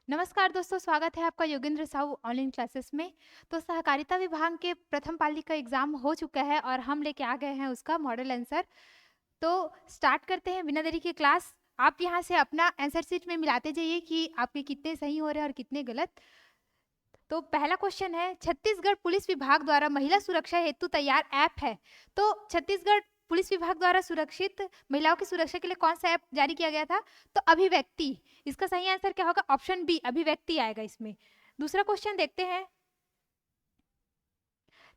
नमस्कार दोस्तों, स्वागत है आपका योगेंद्र साहू ऑनलाइन क्लासेस में। तो सहकारिता विभाग के प्रथम पाली का एग्जाम हो चुका है और हम लेके आ गए हैं उसका मॉडल आंसर। तो स्टार्ट करते हैं बिना देरी के क्लास। आप यहाँ से अपना आंसर शीट में मिलाते जाइए कि आपके कितने सही हो रहे हैं और कितने गलत। तो पहला क्वेश्चन है, छत्तीसगढ़ पुलिस विभाग द्वारा महिला सुरक्षा हेतु तैयार ऐप है। तो छत्तीसगढ़ पुलिस विभाग द्वारा सुरक्षित महिलाओं की सुरक्षा के लिए कौन सा ऐप जारी किया गया था? तो अभिव्यक्ति। इसका सही आंसर क्या होगा? ऑप्शन बी, अभिव्यक्ति आएगा इसमें। दूसरा क्वेश्चन देखते हैं,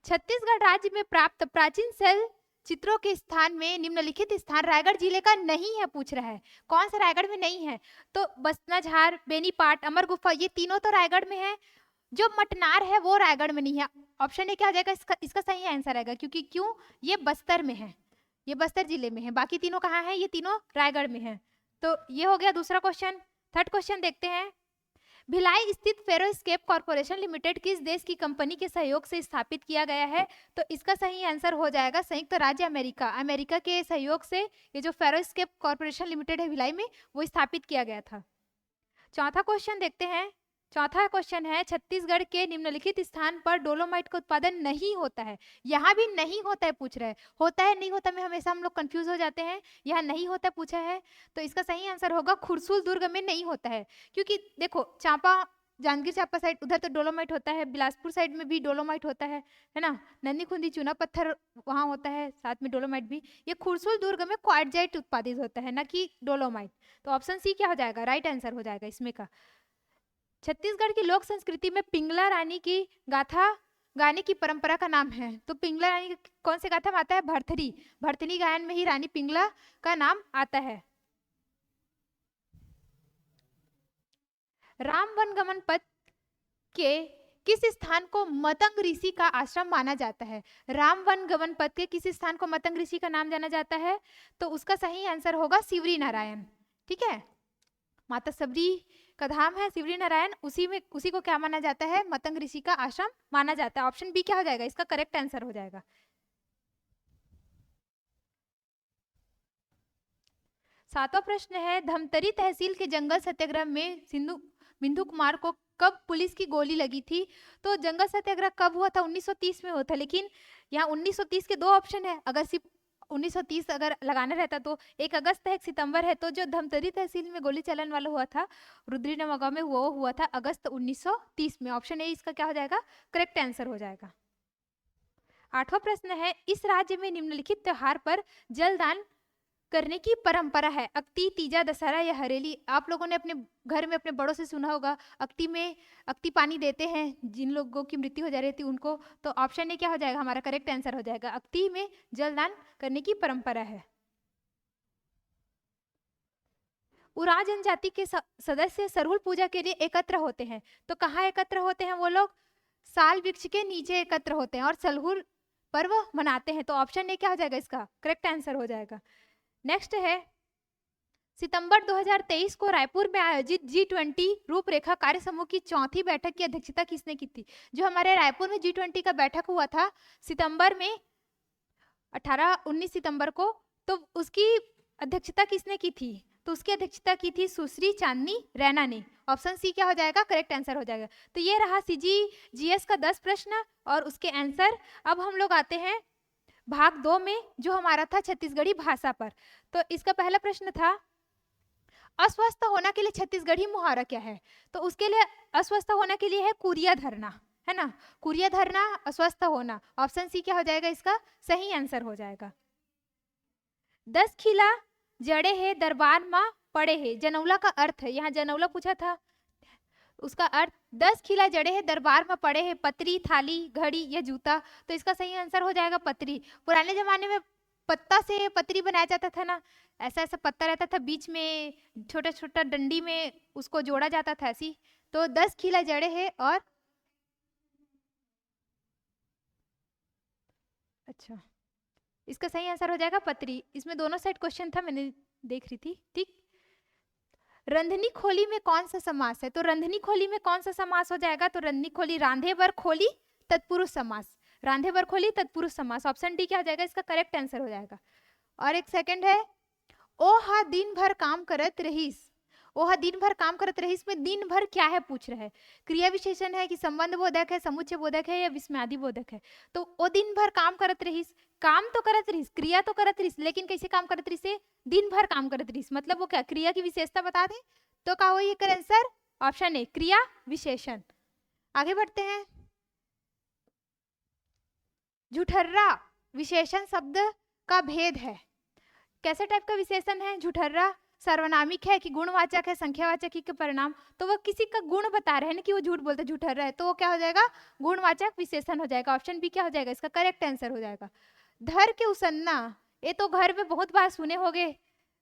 छत्तीसगढ़ राज्य में प्राप्त प्राचीन शैल चित्रों के स्थान में निम्नलिखित स्थान रायगढ़ जिले का नहीं है, पूछ रहा है। कौन सा रायगढ़ में नहीं है? तो बसनाझार, बेनीपाट, अमर गुफा, ये तीनों तो रायगढ़ में है। जो मटनार है वो रायगढ़ में नहीं है। ऑप्शन ए क्या हो जाएगा? इसका सही आंसर आएगा, क्योंकि क्यों? ये बस्तर में है, ये बस्तर जिले में है। बाकी तीनों कहाँ है? ये तीनों रायगढ़ में है। तो ये हो गया दूसरा क्वेश्चन। थर्ड क्वेश्चन देखते हैं, भिलाई स्थित फेरोस्केप कॉर्पोरेशन लिमिटेड किस देश की कंपनी के सहयोग से स्थापित किया गया है? तो इसका सही आंसर हो जाएगा संयुक्त राज्य अमेरिका। अमेरिका के सहयोग से ये जो फेरोस्केप कॉर्पोरेशन लिमिटेड है भिलाई में, वो स्थापित किया गया था। चौथा क्वेश्चन देखते हैं। चौथा क्वेश्चन है, छत्तीसगढ़ के निम्नलिखित स्थान पर डोलोमाइट का उत्पादन नहीं होता है। यहाँ भी नहीं होता है पूछ रहा है, होता है नहीं होता में हमेशा हम लोग कंफ्यूज हो जाते हैं। यहाँ नहीं होता पूछा है, तो इसका सही आंसर होगा खुरसूल दुर्ग में नहीं होता है। क्योंकि देखो, चांपा, जांजगीर चांपा साइड उधर तो डोलोमाइट होता है, बिलासपुर साइड में भी डोलोमाइट होता है ना। नन्ही खुंदी चूना पत्थर वहाँ होता है, साथ में डोलोमाइट भी। ये खुरसूल दुर्ग में क्वार्टजाइट उत्पादित होता है, ना कि डोलोमाइट। तो ऑप्शन सी क्या हो जाएगा? राइट आंसर हो जाएगा इसमें का। छत्तीसगढ़ की लोक संस्कृति में पिंगला रानी की गाथा गाने की परंपरा का नाम है। तो पिंगला रानी कौन से गाथा में आता है? भरथरी। भरथरी गायन में ही रानी पिंगला का नाम आता है। राम वन गमन पथ के किस स्थान को मतंग ऋषि का आश्रम माना जाता है? राम वन गमन पथ के किस स्थान को मतंग ऋषि का नाम जाना जाता है? तो उसका सही आंसर होगा सिवरी नारायण। ठीक है, माता सबरी का धाम है सिवरी नारायण, उसी को क्या माना जाता है? मतंग ऋषि का आश्रम माना जाता है। ऑप्शन बी क्या हो जाएगा? इसका करेक्ट आंसर हो जाएगा। सातवां प्रश्न है, धमतरी तहसील के जंगल सत्याग्रह में बिंदु कुमार को कब पुलिस की गोली लगी थी? तो जंगल सत्याग्रह कब हुआ था? 1930 में हुआ था। लेकिन यहाँ 1930 के दो ऑप्शन है। अगर सिर्फ 1930 अगर लगाना रहता तो 1 अगस्त है, 1 सितंबर है। तो जो धमतरी तहसील में गोली चलन वाला हुआ था रुद्री नवागांव में, वो हुआ था अगस्त 1930 में। ऑप्शन ए इसका क्या हो जाएगा? करेक्ट आंसर हो जाएगा। आठवां प्रश्न है, इस राज्य में निम्नलिखित त्योहार पर जलदान करने की परंपरा है। अक्ति, तीजा, दशहरा या हरेली। आप लोगों ने अपने घर में अपने बड़ों से सुना होगा, अक्ति पानी देते हैं जिन लोगों की मृत्यु हो जा रही थी उनको। तो ऑप्शन ए क्या हो जाएगा? हमारा करेक्ट आंसर हो जाएगा, अक्ति में जलदान करने की परंपरा है। उराव जनजाति के सदस्य सरहुल पूजा के लिए एकत्र होते हैं। तो कहाँ एकत्र होते हैं वो लोग? साल वृक्ष के नीचे एकत्र होते हैं और सरहुल पर्व मनाते हैं। तो ऑप्शन ए क्या हो जाएगा? इसका करेक्ट आंसर हो जाएगा। नेक्स्ट है, सितंबर 2023 को रायपुर में आयोजित G20 रूपरेखा कार्य समूह की चौथी बैठक की अध्यक्षता किसने की थी? जो हमारे रायपुर में G20 का बैठक हुआ था सितंबर में 19 सितंबर को, तो उसकी अध्यक्षता किसने की थी? तो उसकी अध्यक्षता की थी सुश्री चांदनी रैना ने। ऑप्शन सी क्या हो जाएगा? करेक्ट आंसर हो जाएगा। तो ये रहा CGS का 10 प्रश्न और उसके आंसर। अब हम लोग आते हैं भाग 2 में, जो हमारा था छत्तीसगढ़ी भाषा पर। तो इसका पहला प्रश्न था, अस्वस्थ होना के लिए छत्तीसगढ़ी मुहावरा क्या है? तो उसके लिए अस्वस्थ होना के लिए है कुरिया धरना, है ना। कुरिया धरना, अस्वस्थ होना। ऑप्शन सी क्या हो जाएगा? इसका सही आंसर हो जाएगा। 10 खिला जड़े है दरबार माँ पड़े है। जनौला का अर्थ है, यहाँ जनौला पूछा था, उसका अर्थ 10 खिला जड़े है दरबार में पड़े है, पतरी, थाली, घड़ी या जूता। तो इसका सही आंसर हो जाएगा पतरी। पुराने जमाने में पत्ता से पतरी बनाया जाता था ना, ऐसा ऐसा पत्ता रहता था, बीच में छोटा छोटा डंडी में उसको जोड़ा जाता था ऐसी। तो 10 खिला जड़े है और अच्छा, इसका सही आंसर हो जाएगा पतरी। इसमें दोनों साइड क्वेश्चन था, मैंने देख रही थी। ठीक, रंधनी खोली में कौन सा समास है? तो रंधनी खोली में कौन सा समास हो जाएगा? तो रंधनी खोली, रांधे बर खोली तत्पुरुष समास। रांधे बर खोली तत्पुरुष समास। ऑप्शन डी क्या हो जाएगा? इसका करेक्ट आंसर हो जाएगा। और एक सेकंड है, ओ हा दिन भर काम करत रहीस, वह दिन भर काम करत रही, इसमें दिन भर क्या है पूछ रहा है। क्रिया विशेषण है कि संबंध बोधक है, समुच्चय बोधक है या विस्मयादि बोधक है। तो वो दिन भर काम करत रहीस, काम तो करत रहीस, क्रिया तो करत रहीस, लेकिन कैसे काम करत रहीस है, दिन भर काम करत रहीस, मतलब वो क्या क्रिया की विशेषता बता दे तो क्या हो, ये आंसर ऑप्शन ए क्रिया विशेषण। आगे बढ़ते हैं। झूठर्रा विशेषण शब्द का भेद है। कैसे टाइप का विशेषण है झूठर्रा? सर्वनामिक है कि गुणवाचक है, संख्यावाचक ही के परिणाम, तो वो किसी का गुण बता रहे हैं ना कि वो झूठ बोलते झूठर्रा है, तो वो क्या हो जाएगा, गुणवाचक विशेषण हो जाएगा। ऑप्शन बी क्या हो जाएगा, इसका करेक्ट आंसर हो जाएगा। धर के उसन्ना, ये तो घर में बहुत बार सुने होगे,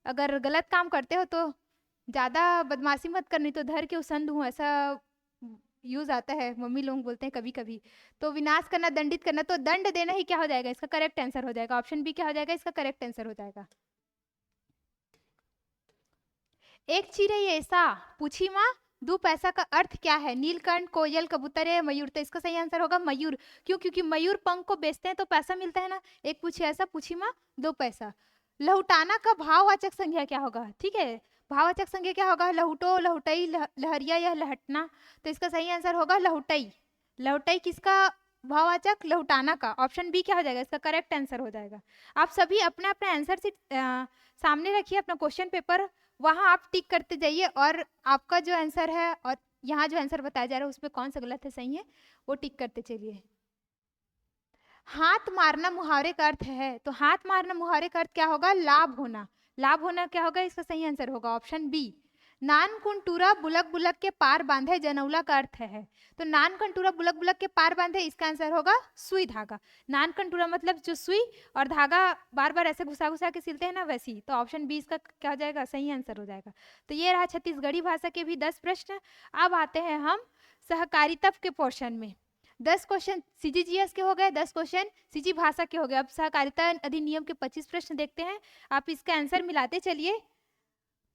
अगर गलत काम करते हो तो ज्यादा बदमाशी मत करनी, तो धर के उसंद हूँ, ऐसा यूज आता है, मम्मी लोग बोलते हैं कभी कभी। तो विनाश करना, दंडित करना, तो दंड देना ही क्या हो जाएगा, इसका करेक्ट आंसर हो जाएगा। ऑप्शन बी क्या हो जाएगा, इसका करेक्ट आंसर हो जाएगा। एक चिड़ै ऐसा पूछी माँ, दो पैसा का अर्थ क्या है? नीलकंठ, कोयल, कबूतर या मयूर? तो इसका सही आंसर होगा मयूर। क्यों? क्योंकि मयूर पंख को बेचते हैं तो पैसा मिलता है ना। एक पूछे ऐसा, पूछी माँ, दो पैसा। लहुटाना का भाववाचक संज्ञा क्या होगा? ठीक है, भाववाचक संज्ञा क्या होगा? लहुटो, लहुटई, लहरिया या लहटना। तो इसका सही आंसर होगा लहुटई। लहुटई किसका भाववाचक? लहुटाना का। ऑप्शन बी क्या हो जाएगा, इसका करेक्ट आंसर हो जाएगा। आप सभी अपने अपने आंसर से सामने रखिए अपना क्वेश्चन पेपर, वहां आप टिक करते जाइए और आपका जो आंसर है और यहाँ जो आंसर बताया जा रहा है उसमें कौन सा गलत है सही है वो टिक करते चलिए। हाथ मारना मुहावरे का अर्थ है, तो हाथ मारना मुहावरे का अर्थ क्या होगा? लाभ होना। लाभ होना क्या होगा, इसका सही आंसर होगा ऑप्शन बी। नान कुंटूरा बुलक बुलक के पार बांधे जनौला का अर्थ है, तो नान कंटूरा बुलक बुलक के पार बांधे, इसका आंसर होगा सुई धागा। नान कंटूरा मतलब जो सुई और धागा बार बार ऐसे घुसा घुसा के सिलते हैं ना, वैसी। तो ऑप्शन बी इसका क्या हो जाएगा, सही आंसर हो जाएगा। तो ये रहा छत्तीसगढ़ी भाषा के भी 10 प्रश्न। अब आते हैं हम सहकारिता के पोर्शन में। 10 क्वेश्चन सीजीजीएस के हो गए, 10 क्वेश्चन सीजी भाषा के हो गए। अब सहकारिता अधिनियम के 25 प्रश्न देखते हैं, आप इसका आंसर मिलाते चलिए,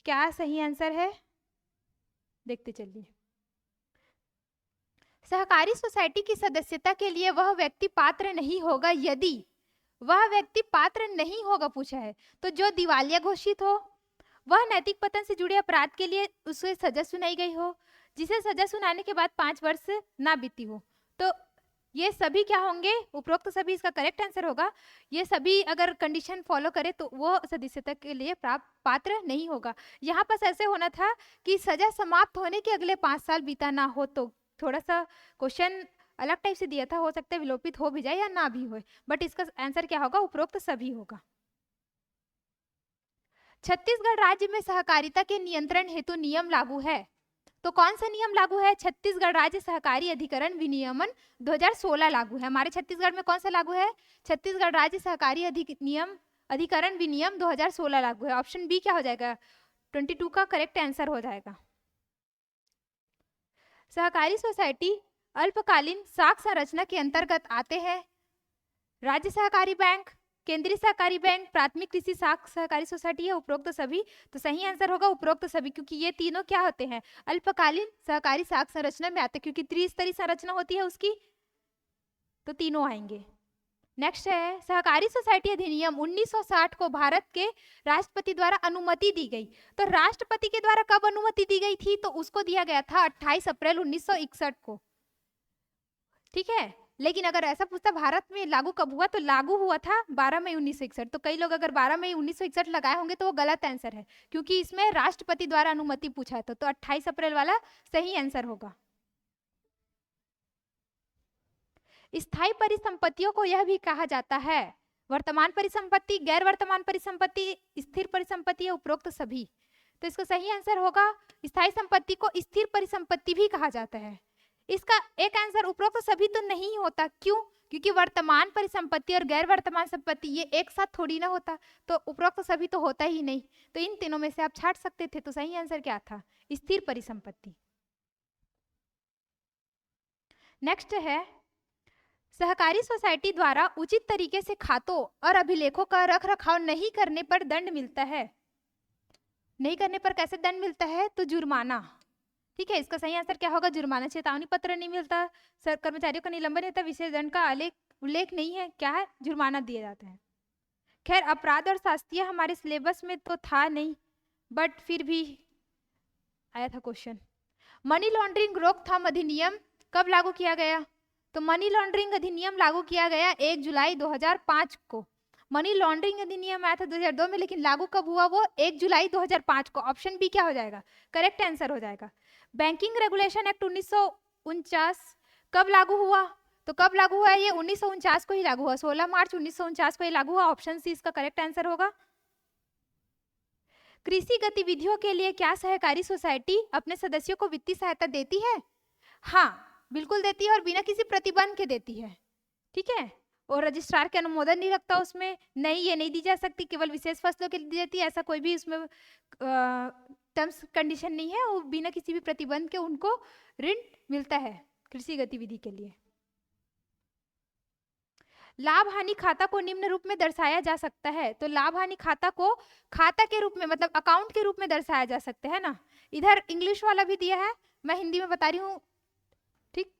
क्या सही आंसर है देखते चलिए। सहकारी सोसाइटी की सदस्यता के लिए वह व्यक्ति पात्र नहीं होगा यदि, वह व्यक्ति पात्र नहीं होगा पूछा है, तो जो दिवालिया घोषित हो, वह नैतिक पतन से जुड़े अपराध के लिए उसे सजा सुनाई गई हो, जिसे सजा सुनाने के बाद 5 वर्ष ना बीती हो। तो ये सभी क्या होंगे, उपरोक्त सभी इसका करेक्ट आंसर होगा। ये सभी अगर कंडीशन फॉलो करे तो वो सदस्यता के लिए प्राप्त पात्र नहीं होगा। यहाँ पर ऐसे होना था कि सजा समाप्त होने के अगले 5 साल बीता ना हो, तो थोड़ा सा क्वेश्चन अलग टाइप से दिया था, हो सकता है विलोपित हो भी जाए या ना भी हो, बट इसका आंसर क्या होगा, उपरोक्त सभी होगा। छत्तीसगढ़ राज्य में सहकारिता के नियंत्रण हेतु नियम लागू है, तो कौन सा नियम लागू है? छत्तीसगढ़ राज्य सहकारी अधिकरण विनियमन 2016 लागू है। हमारे छत्तीसगढ़ में कौन सा लागू है? छत्तीसगढ़ राज्य सहकारी अधिकरण विनियम 2016 लागू है। ऑप्शन बी क्या हो जाएगा, 22 का करेक्ट आंसर हो जाएगा। सहकारी सोसाइटी अल्पकालीन साख संरचना के अंतर्गत आते हैं राज्य सहकारी बैंक, केंद्रीय सहकारी बैंक, प्राथमिक कृषि साख सहकारी सोसाइटी है, उपरोक्त सभी। तो सही आंसर होगा उपरोक्त सभी, क्योंकि ये तीनों क्या होते हैं, अल्पकालीन सहकारी साख संरचना में आते हैं, क्योंकि त्रिस्तरीय संरचना होती है उसकी, तो तीनों आएंगे। नेक्स्ट है सहकारी सोसाइटी अधिनियम 1960 को भारत के राष्ट्रपति द्वारा अनुमति दी गई, तो राष्ट्रपति के द्वारा कब अनुमति दी गई थी? तो उसको दिया गया था 28 अप्रैल 1961 को, ठीक है। लेकिन अगर ऐसा पूछता भारत में लागू कब हुआ, तो लागू हुआ था 12 मई 1961। तो कई लोग अगर 12 मई 1961 लगाए होंगे तो वो गलत आंसर है, क्योंकि इसमें राष्ट्रपति द्वारा अनुमति पूछा था, तो 28 अप्रैल वाला सही आंसर होगा। स्थायी परिसंपत्तियों को यह भी कहा जाता है वर्तमान परिसंपत्ति, गैर वर्तमान परिसंपत्ति, स्थिर परिसंपत्ति या उपरोक्त सभी। तो इसका सही आंसर होगा स्थायी संपत्ति को स्थिर परिसंपत्ति भी कहा जाता है। इसका एक आंसर उपरोक्त सभी तो नहीं होता, क्यों? क्योंकि वर्तमान परिसंपत्ति और गैर वर्तमान संपत्ति ये एक साथ थोड़ी ना होता, तो उपरोक्त सभी तो होता ही नहीं, तो इन तीनों में से आप छाट सकते थे। तो सही आंसर क्या था, स्थिर परिसंपत्ति। नेक्स्ट है सहकारी सोसाइटी द्वारा उचित तरीके से खातों और अभिलेखों का रख रखाव नहीं करने पर दंड मिलता है। नहीं करने पर कैसे दंड मिलता है? तो जुर्माना, ठीक है। इसका सही आंसर क्या होगा, जुर्माना। चेतावनी पत्र नहीं मिलता, कर्मचारियों का निलंबन होता, विशेष दंड का उल्लेख नहीं है, क्या है, जुर्माना दिया जाता है। खैर अपराध और शास्त्रीय हमारे सिलेबस में तो था नहीं, बट फिर भी आया था क्वेश्चन। मनी लॉन्ड्रिंग रोकथाम अधिनियम कब लागू किया गया? तो मनी लॉन्ड्रिंग अधिनियम लागू किया गया 1 जुलाई 2005 को। मनी लॉन्ड्रिंग अधिनियम आया था 2002 में, लेकिन लागू कब हुआ? वो 1 जुलाई 2005 को। ऑप्शन बी क्या हो जाएगा? करेक्ट आंसर हो जाएगा। बैंकिंग रेगुलेशन एक्ट 1949 कब लागू हुआ? तो कब लागू हुआ? ये 1949 को ही लागू हुआ, 16 मार्च 1949 को ही लागू हुआ। ऑप्शन सी इसका करेक्ट आंसर होगा। कृषि गतिविधियों के लिए क्या सहकारी सोसाइटी अपने सदस्यों को वित्तीय सहायता देती है? हाँ, बिल्कुल देती है, और बिना किसी प्रतिबंध के देती है। ठीक है, और रजिस्ट्रार के अनुमोदन नहीं लगता उसमें। नहीं, ये नहीं दी जा सकती, केवल विशेष फसलों के लिए दी जाती है, ऐसा कोई भी उसमें टर्म्स कंडीशन नहीं है। वो बिना किसी भी प्रतिबंध के उनको ऋण मिलता है कृषि गतिविधि के लिए। लाभ हानि खाता को निम्न रूप में दर्शाया जा सकता है। तो लाभ हानि खाता को खाता के रूप में, मतलब अकाउंट के रूप में दर्शाया जा सकता है ना। इधर इंग्लिश वाला भी दिया है, मैं हिंदी में बता रही हूँ। ठीक,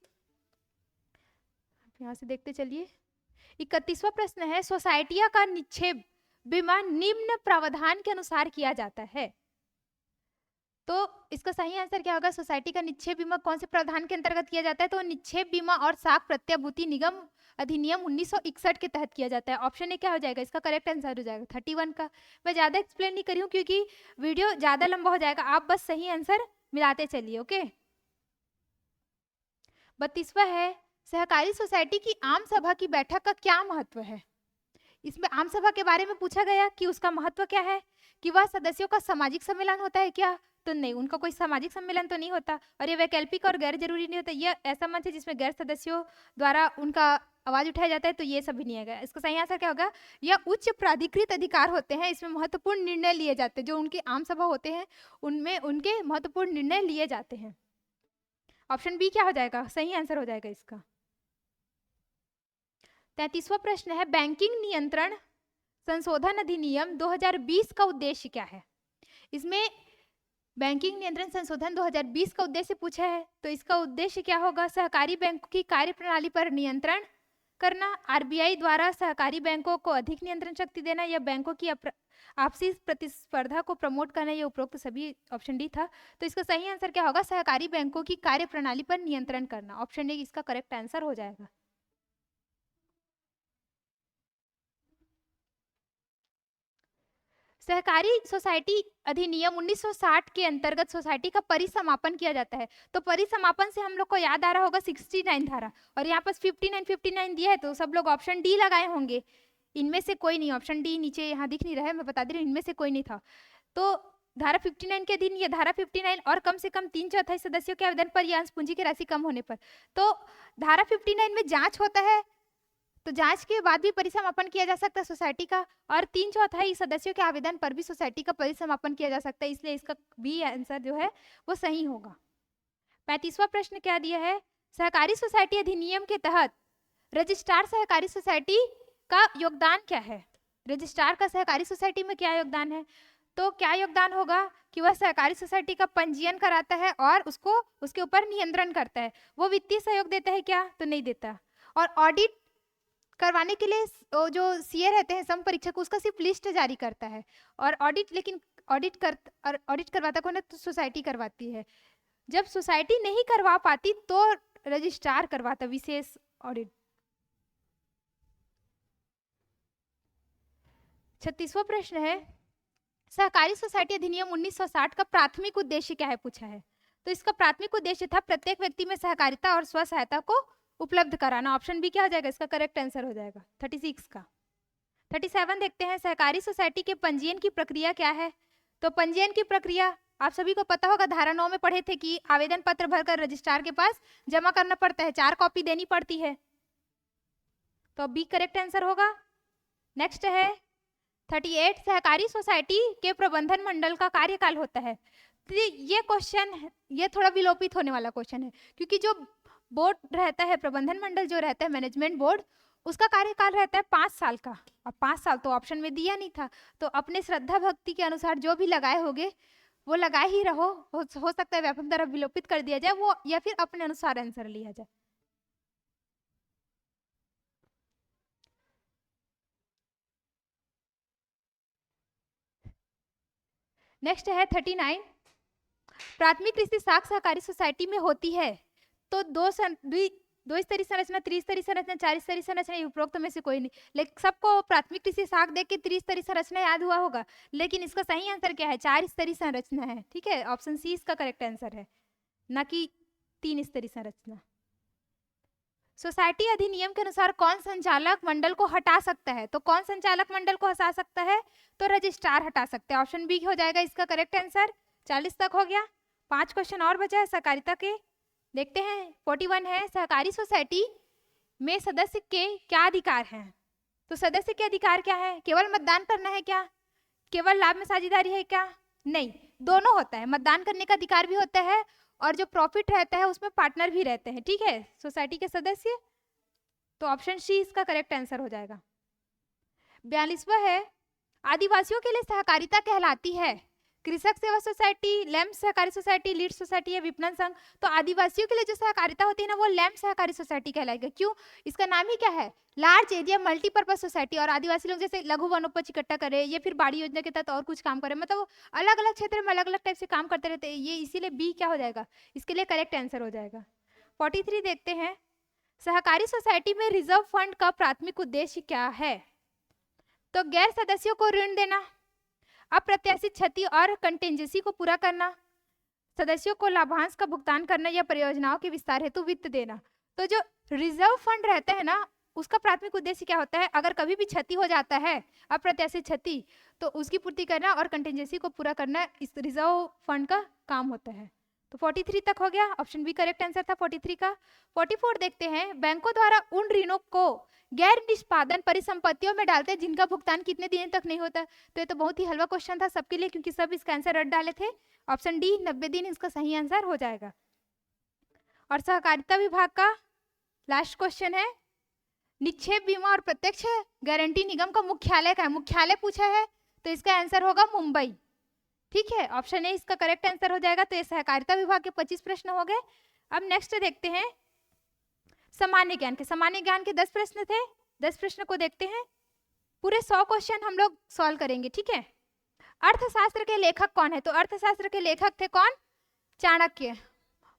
यहाँ से देखते चलिए। 31वां प्रश्न है, सोसाइटियां का निक्षेप बीमा निम्न प्रावधान के अनुसार किया जाता है। तो इसका सही आंसर क्या होगा? सोसाइटी का निक्षेप बीमा कौन से प्रावधान के अंतर्गत किया जाता है? तो निक्षेप बीमा और साख प्रत्याभूति निगम अधिनियम 1961 के तहत किया जाता है। ऑप्शन ए क्या हो जाएगा? इसका करेक्ट आंसर हो जाएगा 31 का। मैं ज्यादा एक्सप्लेन नहीं करी हूँ क्योंकि वीडियो ज्यादा लंबा हो जाएगा, आप बस सही आंसर मिलाते चलिए। ओके, 32वां है, सहकारी सोसाइटी की आम सभा की बैठक का क्या महत्व है? इसमें आम सभा के बारे में पूछा गया कि उसका महत्व क्या है, कि वह सदस्यों का सामाजिक सम्मेलन होता है क्या? तो नहीं, उनका कोई सामाजिक सम्मेलन तो नहीं होता, और ये वैकल्पिक और गैर जरूरी नहीं होता। ये ऐसा मंच है जिसमें गैर सदस्यों द्वारा उनका आवाज उठाया जाता है, तो ये सब भी नहीं है। इसका सही आंसर क्या होगा? यह उच्च प्राधिकृत अधिकार होते हैं, इसमें महत्वपूर्ण निर्णय लिए जाते हैं। जो उनके आम सभा होते हैं उनमें उनके महत्वपूर्ण निर्णय लिए जाते हैं। ऑप्शन बी क्या हो जाएगा? सही आंसर हो जाएगा इसका। 33वां प्रश्न है, बैंकिंग नियंत्रण संशोधन अधिनियम 2020 का उद्देश्य क्या है? इसमें बैंकिंग नियंत्रण संशोधन 2020 का उद्देश्य पूछा है, तो इसका उद्देश्य क्या होगा? सहकारी बैंकों की कार्यप्रणाली पर नियंत्रण करना, आरबीआई द्वारा सहकारी बैंकों को अधिक नियंत्रण शक्ति देना, या बैंकों की आपसी प्रतिस्पर्धा को प्रमोट करना। ये उपरोक्त सभी ऑप्शन डी था, तो इसका सही आंसर क्या होगा? सहकारी बैंकों की कार्यप्रणाली पर नियंत्रण करना। ऑप्शन डी इसका करेक्ट आंसर हो जाएगा। सहकारी सोसाइटी अधिनियम 1960 के अंतर्गत सोसाइटी का परिसमापन किया जाता है। तो परिसमापन से हम लोग को याद आ रहा होगा 69 धारा, और यहाँ पर 59 दिया है, तो सब लोग ऑप्शन डी लगाए होंगे। इनमें से कोई नहीं, ऑप्शन डी नीचे यहाँ दिख नहीं रहा है, मैं बता दे रही हूँ, इनमें से कोई नहीं था। तो धारा 59 के अधीन ये धारा 59 और कम से कम 3/4 सदस्यों के आवेदन पर या अंश पूंजी की राशि कम होने पर। तो धारा 59 में जांच होता है, तो जांच के बाद भी परिसमापन किया जा सकता है सोसाइटी का, और 3/4 सदस्यों के आवेदन पर भी सोसाइटी का परिसमापन किया जा सकता है, इसलिए इसका भी आंसर जो है वो सही होगा। 35वां प्रश्न क्या दिया है? सहकारी सोसाइटी अधिनियम के तहत रजिस्ट्रार सहकारी सोसाइटी का योगदान क्या है? रजिस्ट्रार का सहकारी सोसाइटी में क्या योगदान है? तो क्या योगदान होगा कि वह सहकारी सोसाइटी का पंजीयन कराता है और उसको उसके ऊपर नियंत्रण करता है। वो वित्तीय सहयोग देता है क्या? तो नहीं देता। और ऑडिट करवाने के लिए जो सीए रहते हैं सम परीक्षक, उसका सिर्फ लिस्ट जारी करता है, और ऑडिट लेकिन ऑडिट करवाता कौन है? तो सोसाइटी करवाती है। जब सोसाइटी नहीं करवा पाती तो रजिस्ट्रार करवाता विशेष ऑडिट। 36वां प्रश्न है, सहकारी सोसाइटी अधिनियम 1960 का प्राथमिक उद्देश्य क्या है पूछा है। तो इसका प्राथमिक उद्देश्य था प्रत्येक व्यक्ति में सहकारिता और स्व सहायता को उपलब्ध कराना। ऑप्शन बी क्या हो जाएगा? इसका करेक्ट आंसर हो जाएगा 36 का। 37 देखते हैं, सहकारी सोसाइटी के पंजीयन की प्रक्रिया क्या है? तो पंजीयन की प्रक्रिया आप सभी को पता होगा, धारा 9 में पढ़े थे कि आवेदन पत्र भरकर रजिस्ट्रार के पास जमा करना पड़ता है, 4 कॉपी देनी पड़ती है, तो बी करेक्ट आंसर होगा। नेक्स्ट है 38, सहकारी सोसाइटी के प्रबंधन मंडल का कार्यकाल होता है। तो ये क्वेश्चन, ये थोड़ा विलोपित होने वाला क्वेश्चन है, क्योंकि जो बोर्ड रहता है, प्रबंधन मंडल जो रहता है, मैनेजमेंट बोर्ड, उसका कार्यकाल रहता है 5 साल का। अब 5 साल तो ऑप्शन में दिया नहीं था, तो अपने श्रद्धा भक्ति के अनुसार जो भी लगाए होगे वो लगाए ही रहो। हो सकता है व्यापक द्वारा विलोपित कर दिया जाए वो, या फिर अपने अनुसार आंसर लिया जाए। नेक्स्ट है 39, प्राथमिक कृषि साख सहकारी सोसाइटी में होती है तो दो स्तरीय संरचना, त्रिस्तरीय संरचना, चार स्तरीय संरचना, उपरोक्त में से कोई नहीं। लेकिन सबको प्राथमिक कृषि साख देख के त्रिस्तरीय संरचना याद हुआ होगा, लेकिन इसका सही आंसर क्या है? चार स्तरीय संरचना है। ठीक है, ऑप्शन सी इसका करेक्ट आंसर है, ना कि तीन स्तरीय संरचना। सोसाइटी अधिनियम के अनुसार कौन संचालक मंडल को हटा सकता है? तो कौन संचालक मंडल को हटा सकता है? तो रजिस्ट्रार हटा सकते हैं। ऑप्शन बी हो जाएगा इसका करेक्ट आंसर। 40 तक हो गया, 5 क्वेश्चन और बचा है सहकारिता के, देखते हैं। 41 है, सहकारी सोसाइटी में सदस्य के क्या अधिकार हैं? तो सदस्य के अधिकार क्या है? केवल मतदान करना है क्या? केवल लाभ में साझेदारी है क्या? नहीं, दोनों होता है। मतदान करने का अधिकार भी होता है और जो प्रॉफिट रहता है उसमें पार्टनर भी रहते हैं। ठीक है, सोसाइटी के सदस्य। तो ऑप्शन सी इसका करेक्ट आंसर हो जाएगा। 42वां है, आदिवासियों के लिए सहकारिता कहलाती है कृषक सेवा सोसाइटी, लैम्प सहकारी सोसाइटी, लीड सोसाइटी या विपणन संघ। तो आदिवासियों के लिए जो सहकारिता होती है ना, वो लैम्प सहकारी सोसाइटी कहलाएगा। क्यों? इसका नाम ही क्या है? Large area multipurpose society. और आदिवासी लोग जैसे लघु वनोपज इकट्ठा करे या फिर बाड़ी योजना के तहत और कुछ काम करे, मतलब अलग अलग क्षेत्र में अलग अलग टाइप से काम करते रहते हैं। ये इसीलिए बी क्या हो जाएगा? इसके लिए करेक्ट आंसर हो जाएगा। 43 देखते हैं, सहकारी सोसाइटी में रिजर्व फंड का प्राथमिक उद्देश्य क्या है? तो गैर सदस्यों को ऋण देना, अप्रत्याशित क्षति और कंटेंजेंसी को पूरा करना, सदस्यों को लाभांश का भुगतान करना या परियोजनाओं के विस्तार हेतु वित्त देना। तो जो रिजर्व फंड रहता है ना, उसका प्राथमिक उद्देश्य क्या होता है? अगर कभी भी क्षति हो जाता है, अप्रत्याशित क्षति, तो उसकी पूर्ति करना और कंटेंजेंसी को पूरा करना इस रिजर्व फंड का काम होता है। तो 43 तक हो गया, ऑप्शन बी करेक्ट आंसर था 43 का। 44 देखते हैं, बैंकों द्वारा उन ऋणों को गैर निष्पादन परिसंपत्तियों में डालते हैं जिनका भुगतान कितने दिन तक नहीं होता। तो ये तो बहुत ही हलवा क्वेश्चन था सबके लिए, क्योंकि सब इसका आंसर रट डाले थे। ऑप्शन डी 90 दिन इसका सही आंसर हो जाएगा। और सहकारिता विभाग का लास्ट क्वेश्चन है, निक्षेप बीमा और प्रत्यक्ष गारंटी निगम का मुख्यालय का है? मुख्यालय पूछा है तो इसका आंसर होगा मुंबई। ठीक है, ऑप्शन ए इसका करेक्ट आंसर हो जाएगा। तो ये सहकारिता विभाग के 25 प्रश्न हो गए। अब नेक्स्ट देखते हैं सामान्य ज्ञान के। सामान्य ज्ञान के 10 प्रश्न थे, 10 प्रश्न को देखते हैं। पूरे 100 क्वेश्चन हम लोग सॉल्व करेंगे। ठीक है, अर्थशास्त्र के लेखक कौन है? तो अर्थशास्त्र के लेखक थे कौन? चाणक्य,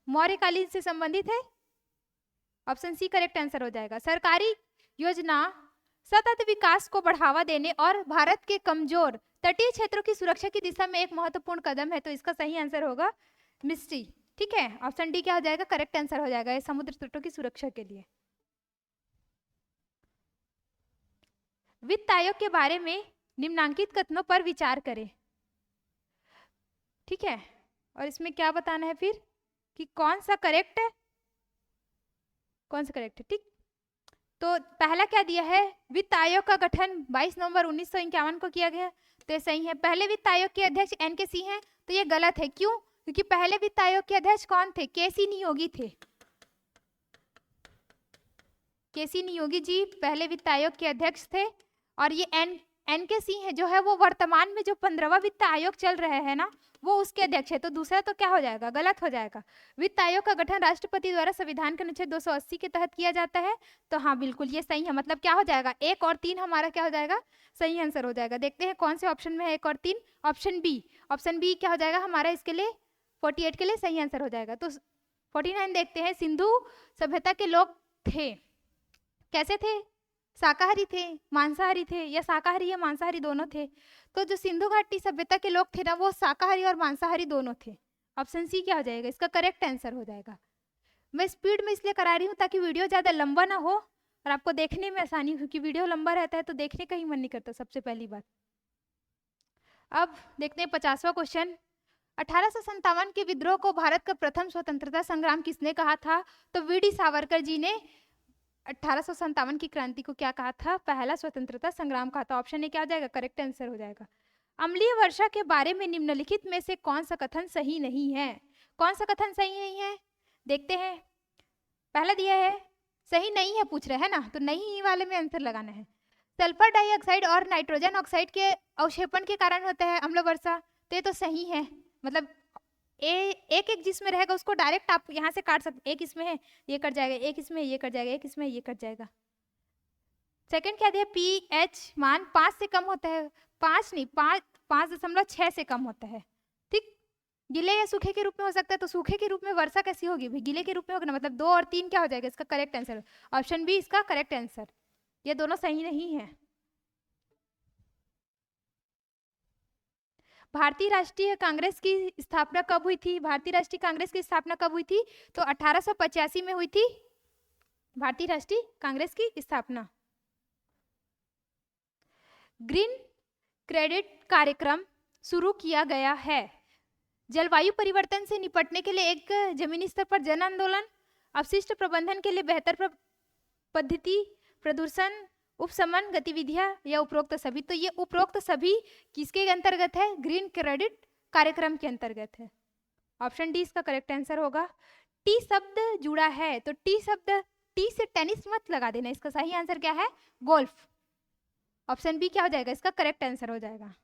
मौर्यकालीन से संबंधित है। ऑप्शन सी करेक्ट आंसर हो जाएगा। सरकारी योजना सतत विकास को बढ़ावा देने और भारत के कमजोर तटीय क्षेत्रों की सुरक्षा की दिशा में एक महत्वपूर्ण कदम है। तो इसका सही आंसर होगा मिस्ट्री। ठीक है, ऑप्शन डी क्या हो जाएगा? करेक्ट आंसर हो जाएगा, ये समुद्र तटों की सुरक्षा के लिए। वित्त आयोग के बारे में निम्नांकित कथनों पर विचार करें। ठीक है, और इसमें क्या बताना है फिर कि कौन सा करेक्ट है, कौन सा करेक्ट है। ठीक, तो पहला क्या दिया है? वित्त आयोग का गठन 22 नवंबर 1951 को किया गया। तो ये सही है। पहले वित्त आयोग के अध्यक्ष एन के सिंह हैं, तो ये गलत है। क्यों? क्योंकि पहले वित्त आयोग के अध्यक्ष कौन थे? केसी नियोगी थे। केसी नियोगी जी पहले वित्त आयोग के अध्यक्ष थे। और ये एन के सिंह है जो है वो वर्तमान में जो 15वां वित्त आयोग चल रहा है ना, वो उसके अध्यक्ष है। तो दूसरा तो क्या हो जाएगा? गलत हो जाएगा। वित्त आयोग का गठन राष्ट्रपति द्वारा संविधान के अनुच्छेद 280 के तहत किया जाता है। तो हाँ बिल्कुल ये सही है। मतलब क्या हो जाएगा? 1 और 3 हमारा क्या हो जाएगा? सही आंसर हो जाएगा। देखते हैं कौन से ऑप्शन में है 1 और 3। ऑप्शन बी, ऑप्शन बी क्या हो जाएगा हमारा? इसके लिए 48 के लिए सही आंसर हो जाएगा। तो 49 देखते हैं, सिंधु सभ्यता के लोग थे, कैसे थे? शाकाहारी थे, मांसाहारी थे, या शाकाहारी या मांसाहारी दोनों थे? तो जो सिंधु घाटी सभ्यता के लोग थे ना, वो शाकाहारी और मांसाहारी दोनों थे। ऑप्शन सी क्या हो जाएगा? इसका करेक्ट आंसर हो जाएगा। मैं स्पीड में इसलिए करा रही हूँ ताकि वीडियो ज़्यादा लंबा ना हो और आपको देखने में आसानी हो, क्योंकि वीडियो लंबा रहता है तो देखने का ही मन नहीं करता, सबसे पहली बात। अब देखते हैं 50वां क्वेश्चन। 1857 के विद्रोह को भारत का प्रथम स्वतंत्रता संग्राम किसने कहा था? तो वी.डी. सावरकर जी ने 1857 की क्रांति को क्या कहा था? पहला स्वतंत्रता संग्राम कहा था। ऑप्शन ए क्या हो जाएगा? करेक्ट आंसर हो जाएगा। अम्लीय वर्षा के बारे में निम्नलिखित में से कौन सा कथन सही नहीं है? कौन सा कथन सही नहीं है? देखते हैं। पहला दिया है सही नहीं है, पूछ रहे हैं ना, तो नहीं वाले में आंसर लगाना है। सल्फर डाइऑक्साइड और नाइट्रोजन ऑक्साइड के अवक्षेपण के कारण होता है अम्ल वर्षा। तो ये तो सही है। मतलब एक एक जिसमें रहेगा उसको डायरेक्ट आप यहाँ से काट सकते। एक इसमें है, ये कट जाएगा, एक इसमें ये कट जाएगा, एक इसमें ये कट जाएगा। सेकंड क्या दिया? पीएच मान 5 से कम होता है। 5 नहीं, 5.6 से कम होता है। ठीक, गीले या सूखे के रूप में हो सकता है, तो सूखे के रूप में वर्षा कैसी होगी भाई, गीले के रूप में होगा ना, मतलब 2 और 3 क्या हो जाएगा इसका करेक्ट आंसर, ऑप्शन बी इसका करेक्ट आंसर। ये दोनों सही नहीं है। भारतीय राष्ट्रीय कांग्रेस की स्थापना कब हुई थी, भारतीय राष्ट्रीय कांग्रेस की स्थापना कब हुई थी, तो 1885 में हुई थी भारतीय राष्ट्रीय कांग्रेस की स्थापना। ग्रीन क्रेडिट कार्यक्रम शुरू किया गया है। जलवायु परिवर्तन से निपटने के लिए एक जमीनी स्तर पर जन आंदोलन, अपशिष्ट प्रबंधन के लिए बेहतर पद्धति, प्रदूषण उपशमन गतिविधियां या उपरोक्त सभी। तो ये उपरोक्त सभी किसके अंतर्गत है, ग्रीन क्रेडिट कार्यक्रम के अंतर्गत है। ऑप्शन डी इसका करेक्ट आंसर होगा। टी शब्द जुड़ा है, तो टी शब्द, टी से टेनिस मत लगा देना, इसका सही आंसर क्या है, गोल्फ। ऑप्शन बी क्या हो जाएगा इसका करेक्ट आंसर हो जाएगा।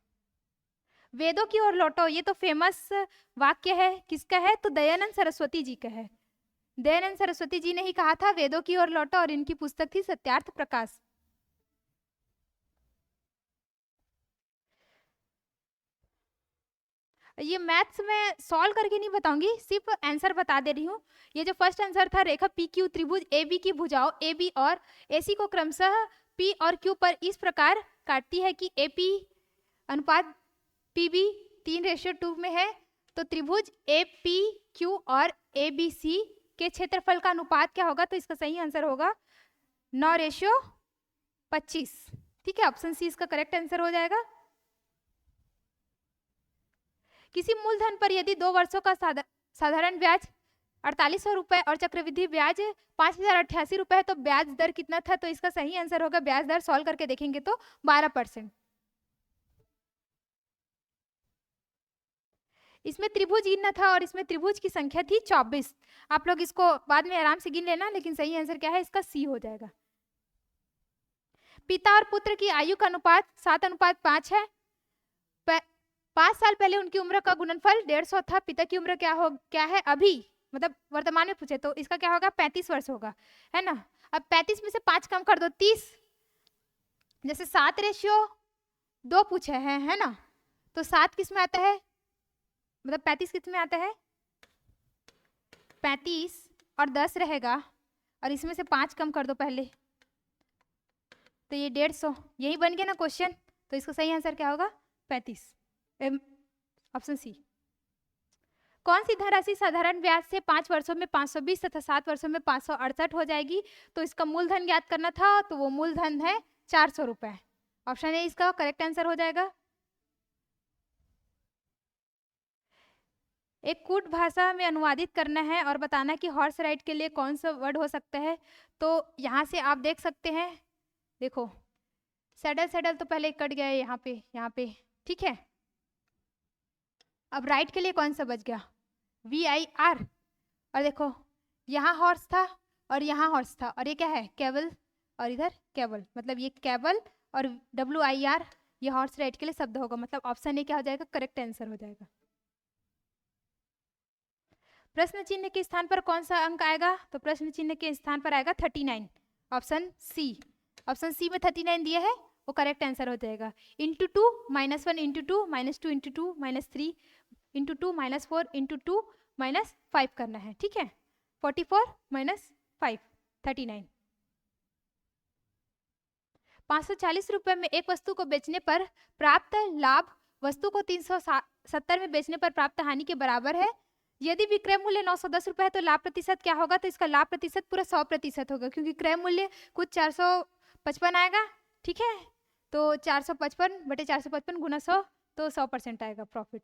वेदों की ओर लौटो, ये तो फेमस वाक्य है, किसका है, तो दयानंद सरस्वती जी का है। दयानंद सरस्वती जी ने ही कहा था वेदों की ओर लौटो, और इनकी पुस्तक थी सत्यार्थ प्रकाश। ये मैथ्स में सॉल्व करके नहीं बताऊंगी, सिर्फ आंसर बता दे रही हूँ। ये जो फर्स्ट आंसर था, रेखा पी क्यू त्रिभुज ए बी की भुजाओं ए बी और ए सी को क्रमशः पी और क्यू पर इस प्रकार काटती है कि ए पी अनुपात पी बी 3:2 में है। तो त्रिभुज ए पी क्यू और ए बी सी के क्षेत्रफल का अनुपात क्या होगा, तो इसका सही आंसर होगा 9:25। ठीक है, ऑप्शन सी इसका करेक्ट आंसर हो जाएगा। किसी मूलधन पर यदि 2 वर्षों का साधारण ब्याज 4800 रुपए और चक्रवृद्धि ब्याज 5088 रुपए है, तो ब्याज दर कितना था, तो इसका सही आंसर होगा, ब्याज दर सॉल्व करके देखेंगे तो 12%। इसमें त्रिभुज गिनना था और इसमें त्रिभुज की संख्या थी 24। आप लोग इसको बाद में आराम से गिन लेना, लेकिन सही आंसर क्या है, इसका सी हो जाएगा। पिता और पुत्र की आयु का अनुपात 7:5 है। 5 साल पहले उनकी उम्र का गुणनफल 150 था। पिता की उम्र क्या है अभी, मतलब वर्तमान में पूछे, तो इसका क्या होगा, 35 वर्ष होगा, है ना। अब 35 में से 5 कम कर दो, 30। जैसे 7:2 पूछे हैं, है ना, तो 7 किस में आता है, मतलब 35 किस में आता है, 35 और 10 रहेगा, और इसमें से 5 कम कर दो पहले, तो ये 150, यही बन गया ना क्वेश्चन। तो इसका सही आंसर क्या होगा, 35, ऑप्शन सी। कौन सी धनराशि साधारण ब्याज से 5 वर्षों में 520 तथा 7 वर्षों में 568 हो जाएगी, तो इसका मूलधन ज्ञात करना था, तो वो मूलधन है 400 रुपए। ऑप्शन ए इसका करेक्ट आंसर हो जाएगा। एक कूट भाषा में अनुवादित करना है और बताना कि हॉर्स राइड के लिए कौन सा वर्ड हो सकता है। तो यहाँ से आप देख सकते हैं, देखो सैडल, सैडल तो पहले कट गया है यहाँ पे, ठीक है। अब राइट के लिए कौन सा बच गया, VIR, और देखो यहाँ हॉर्स था और यहाँ हॉर्स था, और ये क्या है, केवल, और इधर केवल, मतलब ये केवल और WIR, ये हॉर्स राइड के लिए शब्द होगा, मतलब ऑप्शन ए क्या हो जाएगा, करेक्ट आंसर हो जाएगा। प्रश्न चिन्ह के स्थान पर कौन सा अंक आएगा, तो प्रश्न चिन्ह के स्थान पर आएगा 39, ऑप्शन सी। ऑप्शन सी में 39 दिया है, वो करेक्ट आंसर हो जाएगा। Into 2 -1 into 2 -2 into 2 -3 into 2 -4 into 2 -5 करना है, ठीक है। 44 -5 39। 540 रुपए में एक वस्तु को बेचने पर प्राप्त लाभ वस्तु को 370 में बेचने पर प्राप्त हानि के बराबर है। यदि विक्रय मूल्य 910 रुपए है, तो लाभ प्रतिशत क्या होगा, तो इसका लाभ प्रतिशत पूरा 100% होगा, क्योंकि क्रय मूल्य कुछ 455 आएगा, ठीक है। तो 455/455 गुना 100, तो 100% आएगा प्रॉफिट।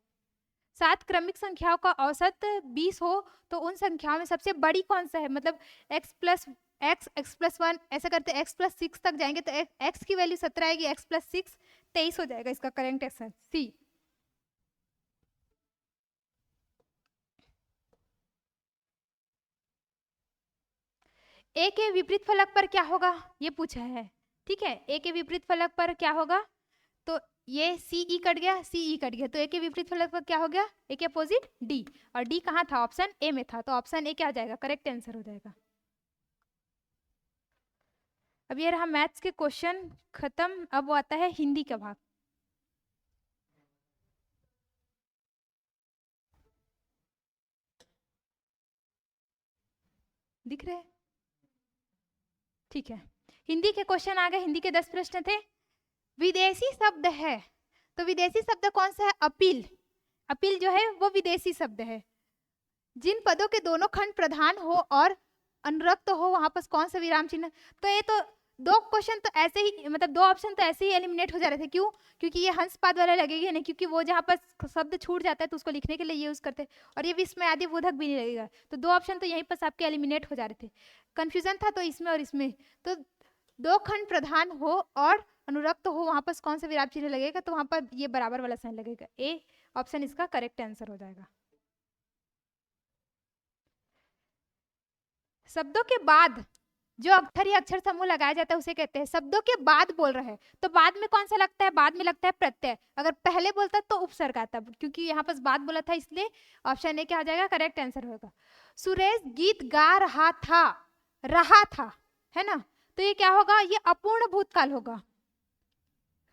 7 क्रमिक संख्याओं का औसत 20 हो, तो उन संख्याओं में सबसे बड़ी कौन सा है, मतलब x+1 ऐसा करते x+6 तक जाएंगे, तो x की वैल्यू 17 आएगी, x+6 23 हो जाएगा, इसका करेक्ट आंसर सी। ए के विपरीत फलक पर क्या होगा, ये पूछा है, ठीक है। ए के विपरीत फलक पर क्या होगा, तो ये CE कट गया, CE कट गया, तो ए के विपरीत फलक पर क्या हो गया, ए के अपोजिट D, और D कहाँ था, ऑप्शन ए में था, तो ऑप्शन ए क्या हो जाएगा, करेक्ट आंसर हो जाएगा। अब ये रहा मैथ्स के क्वेश्चन खत्म। अब वो आता है हिंदी का भाग। दिख रहे हैं? ठीक है, हिंदी के क्वेश्चन आ गए। हिंदी के 10 प्रश्न थे। विदेशी शब्द है, तो विदेशी शब्द कौन सा है? अपील। अपील जो है वो विदेशी शब्द है। जिन पदों के दोनों खंड प्रधान हो और अनुरक्त हो वहां पर कौन सा विराम चिन्ह? तो ये तो दो क्वेश्चन तो ऐसे ही, मतलब दो ऑप्शन तो ऐसे ही एलिमिनेट हो जा रहे थे। क्यों? क्योंकि ये हंस पाद वाला लगेगा नहीं, क्योंकि वो जहाँ पर शब्द छूट जाता है तो उसको लिखने के लिए यूज करते हैं, और ये विस्मय आदि बोधक भी नहीं लगेगा। तो दो ऑप्शन तो यहीं पर आपके एलिमिनेट हो जा रहे थे। कंफ्यूजन था तो इसमें और इसमें। तो दो खंड प्रधान हो और अनुरक्त हो वहां पर कौन सा विराम चिन्ह लगेगा? तो वहां पर ये बराबर वाला साइन लगेगा। ए ऑप्शन इसका करेक्ट आंसर हो जाएगा। शब्दों के बाद जो अक्षर या अक्षर समूह लगाया जाता है उसे कहते हैं। शब्दों के बाद बोल रहे हैं तो बाद में कौन सा लगता है? बाद में लगता है प्रत्यय। अगर पहले बोलता तो उपसर्ग आता, क्योंकि यहाँ पर बाद बोला था इसलिए ऑप्शन ए क्या हो जाएगा? करेक्ट आंसर होगा। सुरेश गीत गा रहा था, है ना? तो ये क्या होगा? ये अपूर्ण भूतकाल होगा।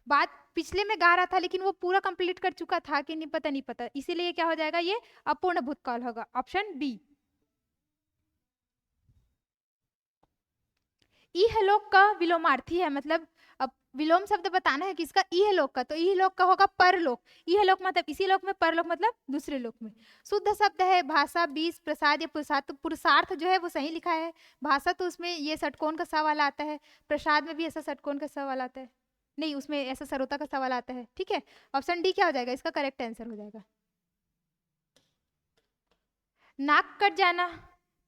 बात पिछले में गा रहा था लेकिन वो पूरा कंप्लीट कर चुका था कि नहीं पता, नहीं पता, इसीलिए क्या हो जाएगा? ये अपूर्ण भूतकाल होगा। Option B. इहलोक का विलोमार्थी है, मतलब अब विलोम शब्द बताना है किसका? इहलोक का। तो इहलोक का होगा परलोक। इहलोक मतलब इसी लोक में, परलोक मतलब दूसरे लोक में। शुद्ध शब्द है भाषा, बीज, प्रसाद या पुरुषार्थ। तो पुरुषार्थ जो है वो सही लिखा है। भाषा तो उसमें ये षटकोण का सवाल आता है। प्रसाद में भी ऐसा षटकोण का सवाल आता है, नहीं उसमें ऐसा सरोता का सवाल आता है। ठीक है, ऑप्शन डी क्या हो जाएगा? इसका करेक्ट आंसर हो जाएगा। नाक कट जाना,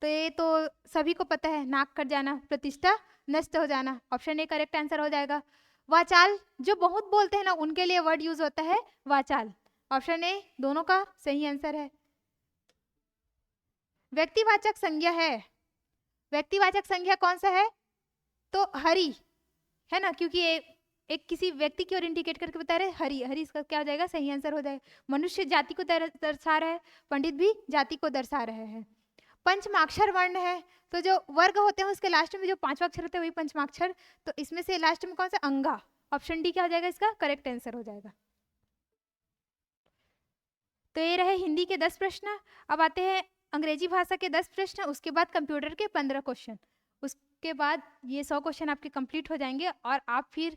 तो ये तो सभी को पता है, नाक कट जाना, प्रतिष्ठा नष्ट हो जाना। ऑप्शन ए करेक्ट आंसर हो जाएगा। वाचाल, जो बहुत बोलते हैं ना उनके लिए वर्ड यूज होता है वाचाल। ऑप्शन ए दोनों का सही आंसर है। व्यक्तिवाचक संज्ञा है, व्यक्तिवाचक संज्ञा कौन सा है? तो हरि, है ना? क्योंकि एक किसी व्यक्ति की ओर इंडिकेट करके बता रहे हरि, हरि इसका क्या हो जाएगा? सही आंसर हो जाएगा। मनुष्य जाति को दर्शा रहा है, पंडित भी जाति को दर्शा रहे हैं। पंचमाक्षर वर्ण है, तो जो वर्ग होते हैं उसके लास्ट में जो पांचवा अक्षर होते हैं वही पंचमाक्षर। तो इसमें से लास्ट में कौन सा? अंगा। ऑप्शन डी क्या हो जाएगा? इसका करेक्ट आंसर हो जाएगा। तो ये रहे हिंदी के 10 प्रश्न। अब आते हैं अंग्रेजी भाषा के 10 प्रश्न, उसके बाद कंप्यूटर के 15 क्वेश्चन। उसके बाद ये 100 क्वेश्चन आपके कंप्लीट हो जाएंगे और आप फिर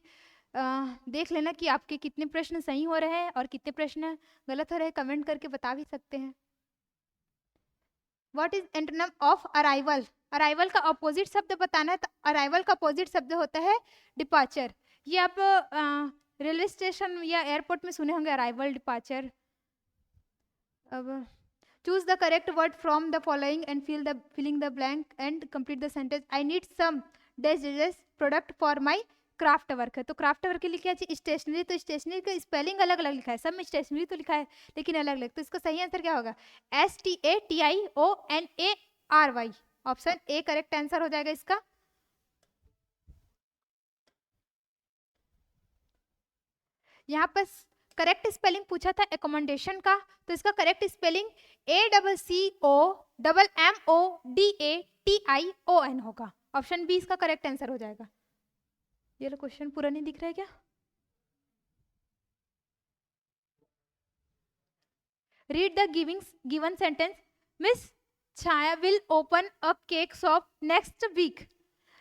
देख लेना कि आपके कितने प्रश्न सही हो रहे हैं और कितने प्रश्न गलत हो रहे हैं। कमेंट करके बता भी सकते हैं। What is antonym of arrival? Arrival का अपोजिट शब्द बताना है, तो अराइवल का अपोजिट शब्द होता है डिपार्चर। ये आप रेलवे स्टेशन या एयरपोर्ट में सुने होंगे, अराइवल, डिपार्चर। अब choose the correct word from the following and filling the blank and complete the sentence. I need some dash product for my craft work है। तो क्राफ्ट वर्क के लिए क्या चाहिए? स्टेशनरी। तो स्टेशनरी का स्पेलिंग अलग अलग लिखा है, सब में स्टेशनरी तो लिखा है लेकिन अलग अलग। तो इसका सही आंसर क्या होगा? STATIONARY। Option A correct answer हो जाएगा इसका। यहाँ पर करेक्ट स्पेलिंग पूछा था एकोमोडेशन का, तो इसका करेक्ट स्पेलिंग ACCOMMODATION होगा। ऑप्शन बी इसका करेक्ट आंसर हो जाएगा। ये क्वेश्चन पूरा नहीं दिख रहा है क्या? Read the given sentence. Miss Chhaya will open a cake shop next week.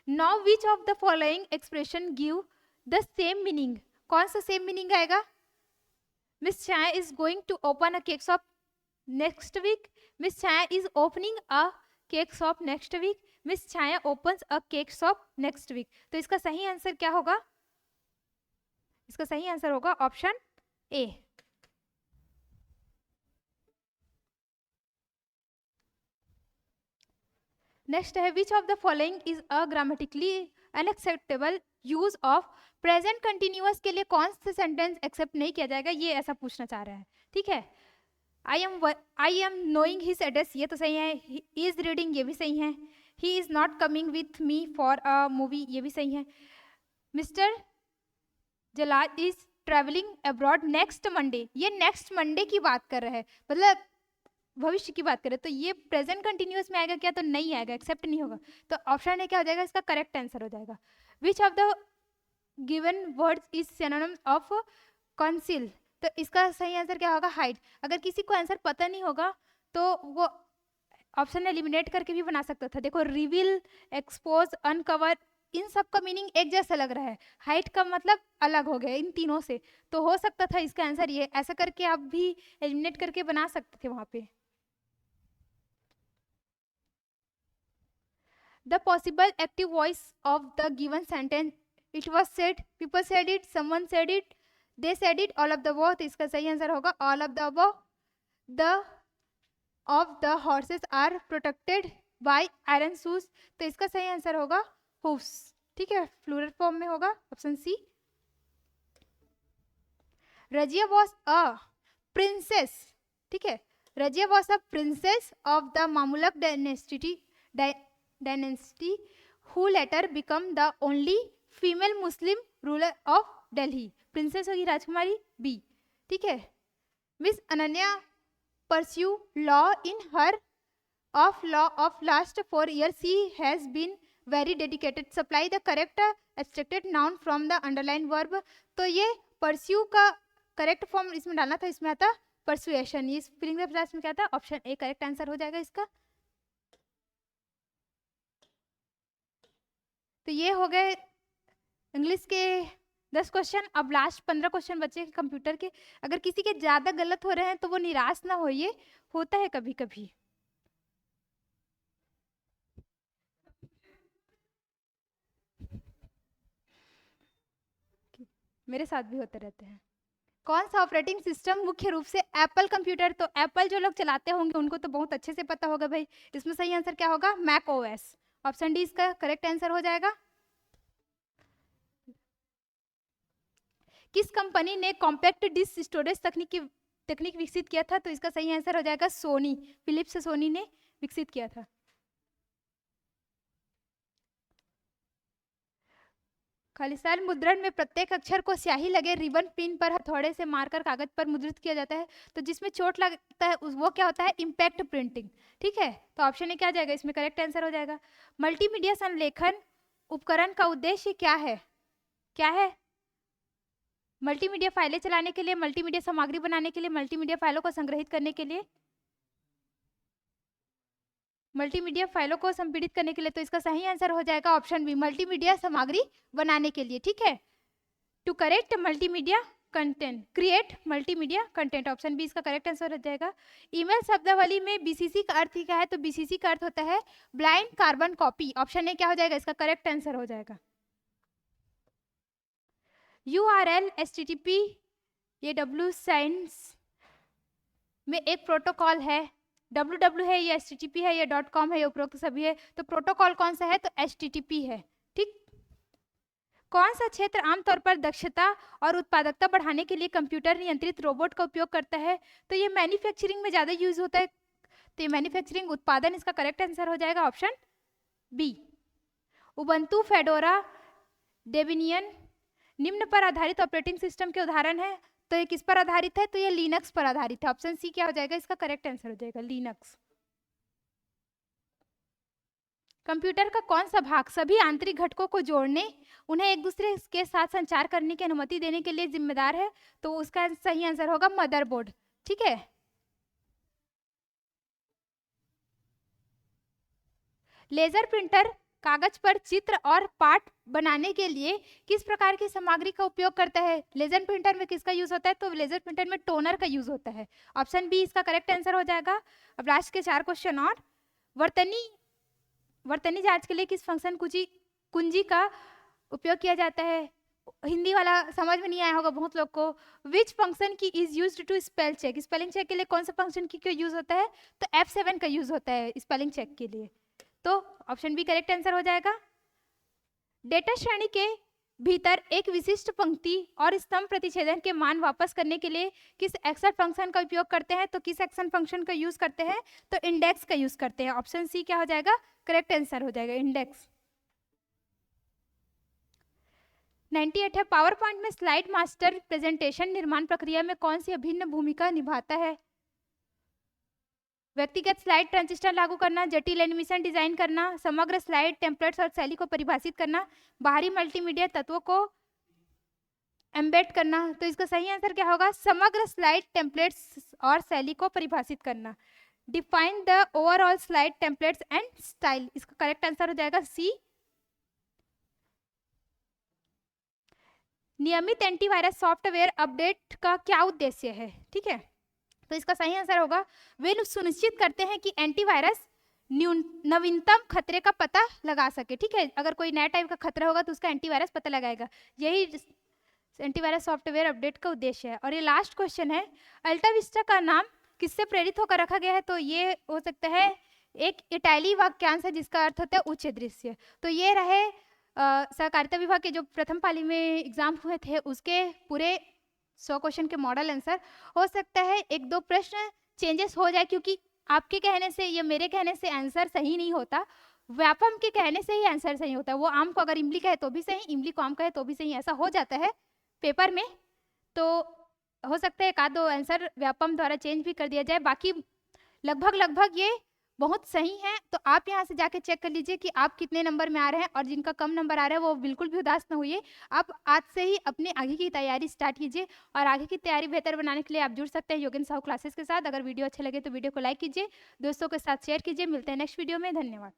Now which of the following expression give the same meaning? कौन सा सेम मीनिंग आएगा? Miss Chhaya is going to open a cake shop next week. Miss Chhaya is opening a cake shop next week. Miss Chhaya opens a cake shop next week. तो इसका सही answer क्या होगा? इसका सही आंसर होगा ऑप्शन ए। नेक्स्ट है विच of the following is a grammatically unacceptable use of present continuous के लिए कौन सा सेंटेंस एक्सेप्ट नहीं किया जाएगा? ये ऐसा पूछना चाह रहा है। ठीक है, I am knowing his address, ये तो सही है। ही इज रीडिंग, ये भी सही है। He is not coming with me for a movie, ये भी सही है। Mister Jalal is travelling abroad next Monday, ये नेक्स्ट मंडे की बात कर रहे हैं, मतलब भविष्य की बात करें। तो ये प्रेजेंट कंटिन्यूअस में आएगा क्या? तो नहीं आएगा, एक्सेप्ट नहीं होगा। तो ऑप्शन ए क्या हो जाएगा? इसका करेक्ट आंसर हो जाएगा। विच of the given words is synonyms of conceal? तो इसका सही आंसर क्या होगा? हाइड। अगर किसी को आंसर पता नहीं होगा तो वो ऑप्शन एलिमिनेट करके भी बना सकता था। देखो रिवील, एक्सपोज, अनकवर, इन सब का मीनिंग एक जैसा लग रहा है, हाइट का मतलब अलग हो गया इन तीनों से, तो हो सकता था इसका आंसर ये, ऐसा करके आप भी एलिमिनेट करके बना सकते थे वहां पे। The possible active voice of the given sentence, it was said, people said it, someone said it, they said it, all of the above, तो इसका सही आंसर होगा all of the above. The of the horses are protected by iron shoes, तो इसका सही answer होगा hoofs, ठीक है, फ्लूरल फॉर्म में होगा option C. Razia was a princess, ठीक है, Razia was a princess of the Mamluk dynasty who later become the only female Muslim ruler of Delhi, princess होगी राजकुमारी बी, ठीक है। Miss Ananya pursue law in her of law of last 4 years. She has been very dedicated. Supply the correct abstracted noun from the underlined verb. तो ये pursue का correct form इसमें डालना था, इसमें आता persuasion, ये फिलिंग द ब्लैंक्स में क्या था, ऑप्शन ए करेक्ट आंसर हो जाएगा इसका। तो ये हो गए इंग्लिश के 10 क्वेश्चन। अब लास्ट 15 क्वेश्चन बचे कंप्यूटर के। अगर किसी के ज्यादा गलत हो रहे हैं तो वो निराश ना होइए, होता है कभी कभी। मेरे साथ भी होते रहते हैं। कौन सा ऑपरेटिंग सिस्टम मुख्य रूप से एप्पल कंप्यूटर, तो एप्पल जो लोग चलाते होंगे उनको तो बहुत अच्छे से पता होगा भाई, इसमें सही आंसर क्या होगा, मैक ओएस, ऑप्शन डी इसका करेक्ट आंसर हो जाएगा। किस कंपनी ने कॉम्पैक्ट डिस्क स्टोरेज तकनीक विकसित किया था, तो इसका सही आंसर हो जाएगा सोनी, फिलिप्स सोनी ने विकसित किया था। खालिस्तान मुद्रण में प्रत्येक अक्षर को स्याही लगे रिबन पिन पर हथौड़े से मारकर कागज पर मुद्रित किया जाता है, तो जिसमें चोट लगता है वो क्या होता है, इम्पैक्ट प्रिंटिंग, ठीक है। तो ऑप्शन ए क्या जाएगा, इसमें करेक्ट आंसर हो जाएगा। मल्टीमीडिया संलेखन उपकरण का उद्देश्य क्या है, क्या है, मल्टीमीडिया फाइलें चलाने के लिए, मल्टीमीडिया सामग्री बनाने के लिए, मल्टीमीडिया फाइलों को संग्रहित करने के लिए, मल्टीमीडिया फाइलों को संपीड़ित करने के लिए, तो इसका सही आंसर हो जाएगा ऑप्शन बी, मल्टीमीडिया सामग्री बनाने के लिए, ठीक है। To correct multimedia content, create multimedia content, option B इसका करेक्ट आंसर हो जाएगा। ईमेल शब्दावली में बीसीसी का अर्थ क्या है, तो बीसीसी का अर्थ होता है blind carbon copy, option A क्या हो जाएगा, इसका करेक्ट आंसर हो जाएगा। URL HTTP ये W साइंस में एक प्रोटोकॉल है, www है, ये HTTP है, ये .com है, ये उपरोक्त सभी है, तो प्रोटोकॉल कौन सा है, तो HTTP है, ठीक। कौन सा क्षेत्र आमतौर पर दक्षता और उत्पादकता बढ़ाने के लिए कंप्यूटर नियंत्रित रोबोट का उपयोग करता है, तो ये मैन्युफैक्चरिंग में ज्यादा यूज होता है, तो ये मैन्युफैक्चरिंग उत्पादन, इसका करेक्ट आंसर हो जाएगा option B. Ubuntu, Fedora, Debian निम्न पर आधारित ऑपरेटिंग सिस्टम के उदाहरण है, तो ये किस पर आधारित है, तो ये लिनक्स पर आधारित है, ऑप्शन सी क्या हो जाएगा, इसका करेक्ट आंसर हो जाएगा लिनक्स। कंप्यूटर का कौन सा भाग सभी आंतरिक घटकों को जोड़ने, उन्हें एक दूसरे के साथ संचार करने की अनुमति देने के लिए जिम्मेदार है, तो उसका सही आंसर होगा मदरबोर्ड, ठीक है। लेजर प्रिंटर कागज पर चित्र और पाठ बनाने के लिए किस प्रकार की सामग्री का उपयोग करता है, लेजर प्रिंटर में किसका यूज होता है, तो लेजर प्रिंटर में टोनर का यूज होता है, ऑप्शन बी इसका करेक्ट आंसर हो जाएगा। अब लास्ट के 4 क्वेश्चन और, वर्तनी जांच के लिए किस फंक्शन कुंजी का उपयोग किया जाता है, हिंदी वाला समझ में नहीं आया होगा बहुत लोग को। Which function key is used to spell check, spelling check के लिए कौन सा फंक्शन की क्यों यूज होता है, तो F7 का यूज होता है स्पेलिंग चेक के लिए, तो ऑप्शन बी करेक्ट आंसर हो जाएगा। डेटा श्रेणी के भीतर एक विशिष्ट पंक्ति और स्तंभ प्रतिच्छेदन के मान वापस करने के लिए किस एक्सेट फंक्शन का उपयोग करते हैं, तो किस एक्शन फंक्शन का यूज करते हैं, तो इंडेक्स का यूज करते हैं, ऑप्शन सी क्या हो जाएगा, करेक्ट आंसर हो जाएगा इंडेक्स। 98 है, पावर पॉइंट में स्लाइड मास्टर प्रेजेंटेशन निर्माण प्रक्रिया में कौन सी अभिन्न भूमिका निभाता है, व्यक्तिगत स्लाइड ट्रांजिस्टर लागू करना, जटिल एनिमेशन डिजाइन करना, समग्र स्लाइड टेम्पलेट्स और शैली को परिभाषित करना, बाहरी मल्टीमीडिया तत्वों को एम्बेड करना, तो इसका सही आंसर क्या होगा, समग्र स्लाइड टेम्पलेट्स और शैली को परिभाषित करना। Define the overall slide templates and style, इसका करेक्ट आंसर हो जाएगा सी। नियमित एंटीवायरस सॉफ्टवेयर अपडेट का क्या उद्देश्य है? ठीक है, तो इसका सही आंसर होगा वे सुनिश्चित करते हैं कि एंटीवायरस नवीनतम खतरे का पता लगा सके। ठीक है, अगर कोई नया टाइप का खतरा होगा तो उसका एंटीवायरस पता लगाएगा, यही एंटीवायरस सॉफ्टवेयर अपडेट का उद्देश्य है। और ये लास्ट क्वेश्चन है, अल्टा विस्टा का नाम किससे प्रेरित होकर रखा गया है? तो ये हो सकता है एक इटाली वाक्यांश है जिसका अर्थ होता है उच्च दृश्य। तो ये रहे सहकारिता विभाग के जो प्रथम पाली में एग्जाम हुए थे उसके पूरे 100 क्वेश्चन के मॉडल आंसर। हो सकता है एक दो प्रश्न चेंजेस हो जाए क्योंकि आपके कहने से या मेरे कहने से आंसर सही नहीं होता, व्यापम के कहने से ही आंसर सही होता है। वो आम को अगर इमली कहे तो भी सही, इमली को आम कहे तो भी सही, ऐसा हो जाता है पेपर में। तो हो सकता है एक आध दो आंसर व्यापम द्वारा चेंज भी कर दिया जाए, बाकी लगभग ये बहुत सही है। तो आप यहाँ से जाके चेक कर लीजिए कि आप कितने नंबर में आ रहे हैं, और जिनका कम नंबर आ रहा है वो बिल्कुल भी उदास न होइए। आप आज से ही अपने आगे की तैयारी स्टार्ट कीजिए, और आगे की तैयारी बेहतर बनाने के लिए आप जुड़ सकते हैं योगेंद्र साहू क्लासेस के साथ। अगर वीडियो अच्छे लगे तो वीडियो को लाइक कीजिए, दोस्तों के साथ शेयर कीजिए। मिलते हैं नेक्स्ट वीडियो में, धन्यवाद।